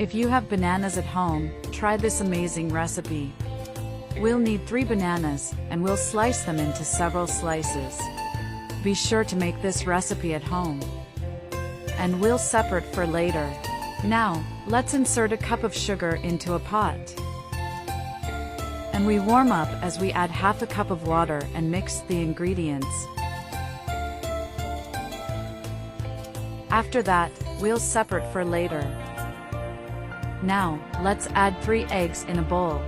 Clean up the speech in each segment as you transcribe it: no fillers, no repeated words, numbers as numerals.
If you have bananas at home, try this amazing recipe. We'll need 3 bananas, and we'll slice them into several slices. Be sure to make this recipe at home. And we'll separate for later. Now, let's insert a cup of sugar into a pot. And we warm up as we add half a cup of water and mix the ingredients. After that, we'll separate for later. Now, let's add 3 eggs in a bowl.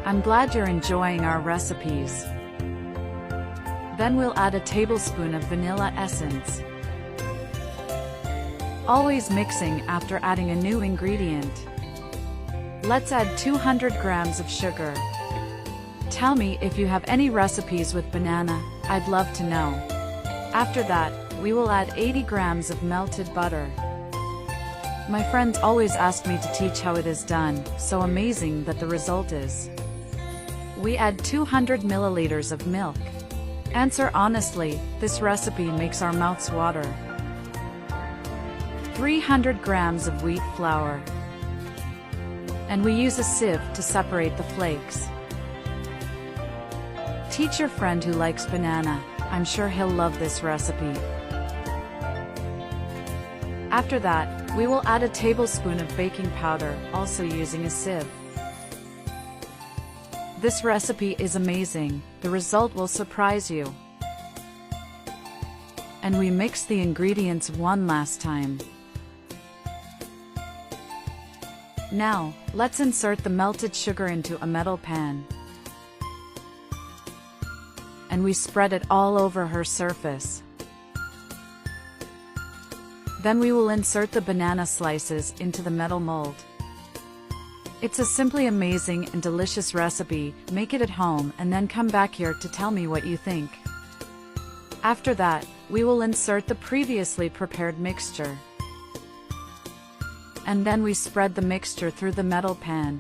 I'm glad you're enjoying our recipes. Then we'll add a tablespoon of vanilla essence. Always mixing after adding a new ingredient. Let's add 200 grams of sugar. Tell me if you have any recipes with banana, I'd love to know. After that, we will add 80 grams of melted butter. My friends always ask me to teach how it is done, so amazing that the result is. We add 200 milliliters of milk. Answer honestly, this recipe makes our mouths water. 300 grams of wheat flour. And we use a sieve to separate the flakes. Teach your friend who likes banana, I'm sure he'll love this recipe. After that, we will add a tablespoon of baking powder, also using a sieve. This recipe is amazing, the result will surprise you. And we mix the ingredients one last time. Now, let's insert the melted sugar into a metal pan. And we spread it all over her surface. Then we will insert the banana slices into the metal mold. It's a simply amazing and delicious recipe. Make it at home and then come back here to tell me what you think. After that, we will insert the previously prepared mixture. And then we spread the mixture through the metal pan.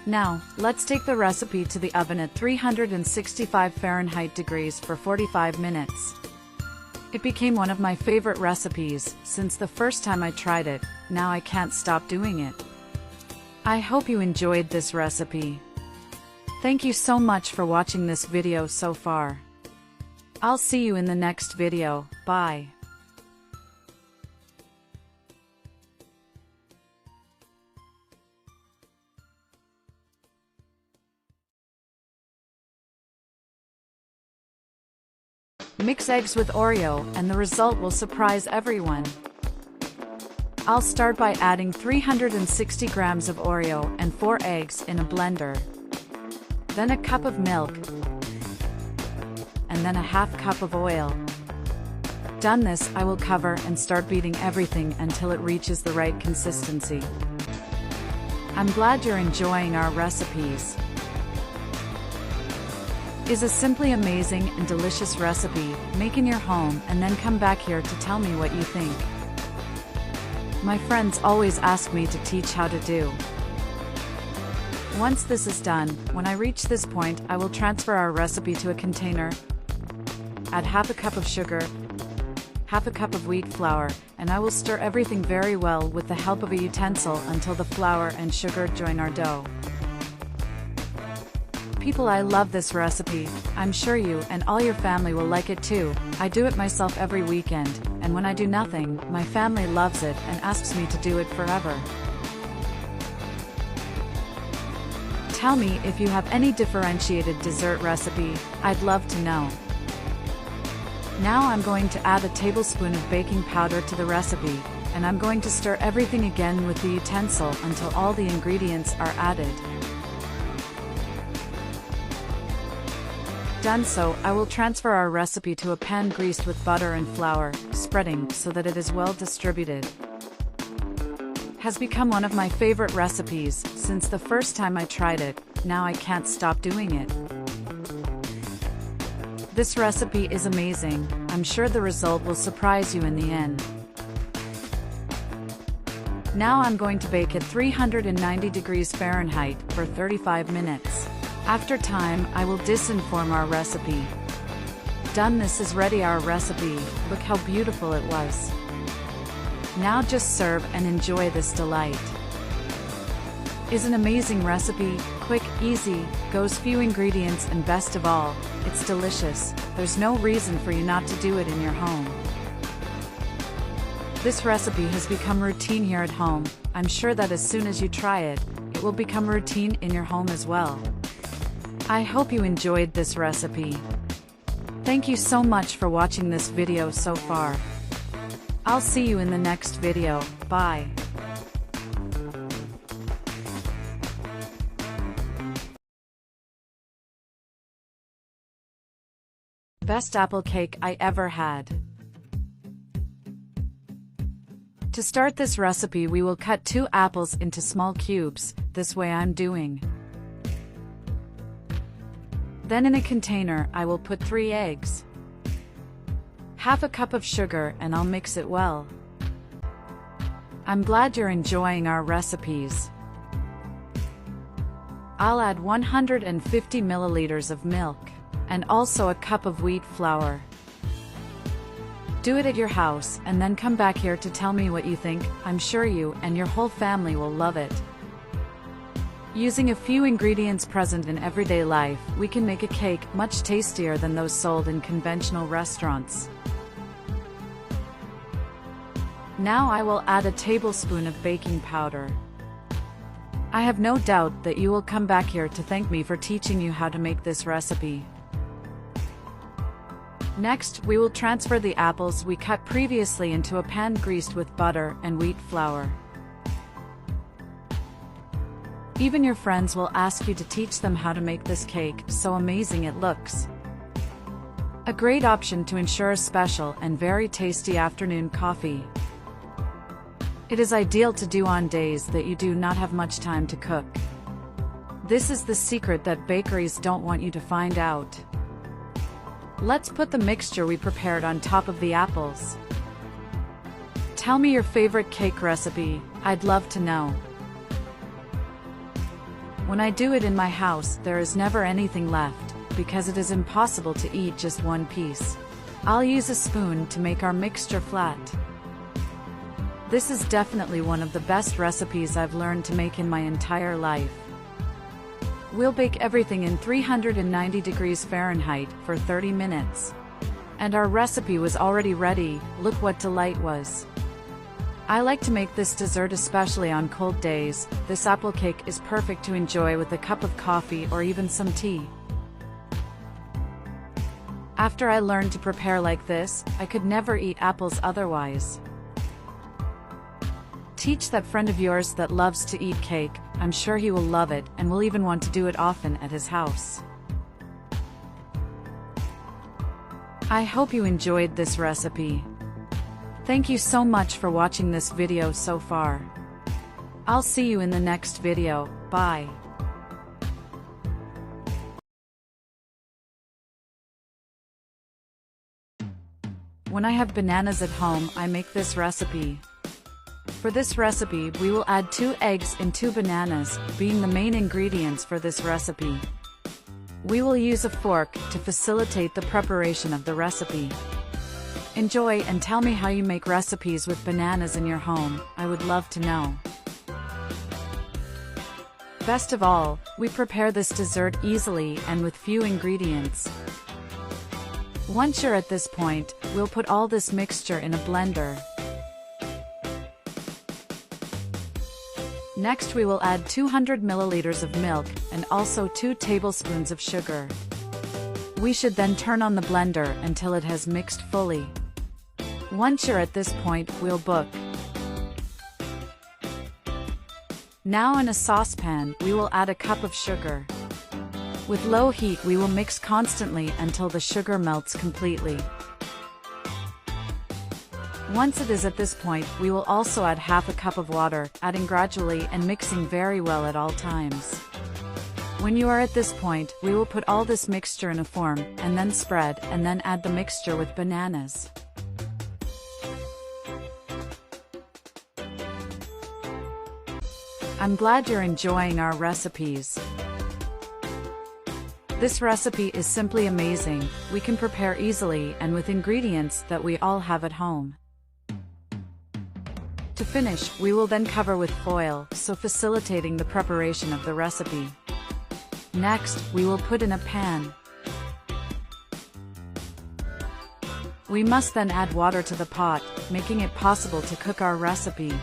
Now, let's take the recipe to the oven at 365 Fahrenheit degrees for 45 minutes. It became one of my favorite recipes since the first time I tried it. Now I can't stop doing it. I hope you enjoyed this recipe. Thank you so much for watching this video so far. I'll see you in the next video. Bye. Mix eggs with Oreo and the result will surprise everyone. I'll start by adding 360 grams of Oreo and 4 eggs in a blender. Then a cup of milk. And then a half cup of oil. Done this, I will cover and start beating everything until it reaches the right consistency. I'm glad you're enjoying our recipes. Is a simply amazing and delicious recipe. Make in your home and then come back here to tell me what you think. My friends always ask me to teach how to do. Once this is done, when I reach this point, I will transfer our recipe to a container. Add half a cup of sugar, half a cup of wheat flour, and I will stir everything very well with the help of a utensil until the flour and sugar join our dough. People, I love this recipe. I'm sure you and all your family will like it too. I do it myself every weekend, and when I do nothing, my family loves it and asks me to do it forever. Tell me if you have any differentiated dessert recipe, I'd love to know. Now I'm going to add a tablespoon of baking powder to the recipe, and I'm going to stir everything again with the utensil until all the ingredients are added. Done so, I will transfer our recipe to a pan greased with butter and flour, spreading so that it is well distributed. Has become one of my favorite recipes since the first time I tried it. Now I can't stop doing it. This recipe is amazing. I'm sure the result will surprise you in the end. Now I'm going to bake at 390 degrees Fahrenheit for 35 minutes. After time, I will disinform our recipe. Done, this is ready our recipe. Look how beautiful it was. Now just serve and enjoy this delight. Is an amazing recipe, quick, easy, goes few ingredients, and best of all, it's delicious. There's no reason for you not to do it in your home. This recipe has become routine here at home. I'm sure that as soon as you try it, it will become routine in your home as well. I hope you enjoyed this recipe. Thank you so much for watching this video so far. I'll see you in the next video. Bye. Best apple cake I ever had. To start this recipe, we will cut 2 apples into small cubes, this way I'm doing. Then in a container, I will put 3 eggs, half a cup of sugar, and I'll mix it well. I'm glad you're enjoying our recipes. I'll add 150 milliliters of milk, and also a cup of wheat flour. Do it at your house, and then come back here to tell me what you think. I'm sure you and your whole family will love it. Using a few ingredients present in everyday life, we can make a cake much tastier than those sold in conventional restaurants. Now I will add a tablespoon of baking powder. I have no doubt that you will come back here to thank me for teaching you how to make this recipe. Next, we will transfer the apples we cut previously into a pan greased with butter and wheat flour. Even your friends will ask you to teach them how to make this cake, so amazing it looks. A great option to ensure a special and very tasty afternoon coffee. It is ideal to do on days that you do not have much time to cook. This is the secret that bakeries don't want you to find out. Let's put the mixture we prepared on top of the apples. Tell me your favorite cake recipe, I'd love to know. When I do it in my house, there is never anything left, because it is impossible to eat just one piece. I'll use a spoon to make our mixture flat. This is definitely one of the best recipes I've learned to make in my entire life. We'll bake everything in 390 degrees Fahrenheit for 30 minutes. And our recipe was already ready. Look what delight was. I like to make this dessert especially on cold days. This apple cake is perfect to enjoy with a cup of coffee or even some tea. After I learned to prepare like this, I could never eat apples otherwise. Teach that friend of yours that loves to eat cake. I'm sure he will love it and will even want to do it often at his house. I hope you enjoyed this recipe. Thank you so much for watching this video so far. I'll see you in the next video. Bye. When I have bananas at home, I make this recipe. For this recipe, we will add 2 eggs and 2 bananas, being the main ingredients for this recipe. We will use a fork to facilitate the preparation of the recipe. Enjoy and tell me how you make recipes with bananas in your home. I would love to know. Best of all, we prepare this dessert easily and with few ingredients. Once you're at this point, we'll put all this mixture in a blender. Next we will add 200 milliliters of milk and also 2 tablespoons of sugar. We should then turn on the blender until it has mixed fully. Once you're at this point, we'll book. Now in a saucepan, we will add a cup of sugar. With low heat we will mix constantly until the sugar melts completely. Once it is at this point, we will also add half a cup of water, adding gradually and mixing very well at all times. When you are at this point, we will put all this mixture in a form, and then spread, and then add the mixture with bananas. I'm glad you're enjoying our recipes. This recipe is simply amazing. We can prepare easily and with ingredients that we all have at home. To finish, we will then cover with foil, so facilitating the preparation of the recipe. Next, we will put in a pan. We must then add water to the pot, making it possible to cook our recipe.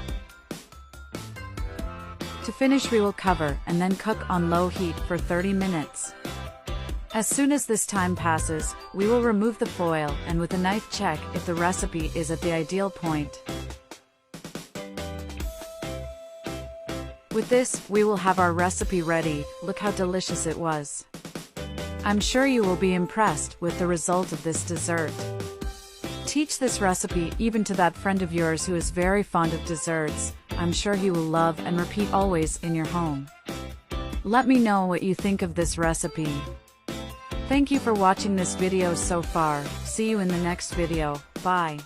To finish, we will cover and then cook on low heat for 30 minutes. As soon as this time passes, we will remove the foil and with a knife check if the recipe is at the ideal point. With this, we will have our recipe ready. Look how delicious it was. I'm sure you will be impressed with the result of this dessert. Teach this recipe even to that friend of yours who is very fond of desserts. I'm sure he will love and repeat always in your home. Let me know what you think of this recipe. Thank you for watching this video so far. See you in the next video. Bye.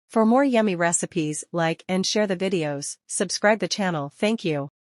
For more yummy recipes, like and share the videos, subscribe the channel. Thank you.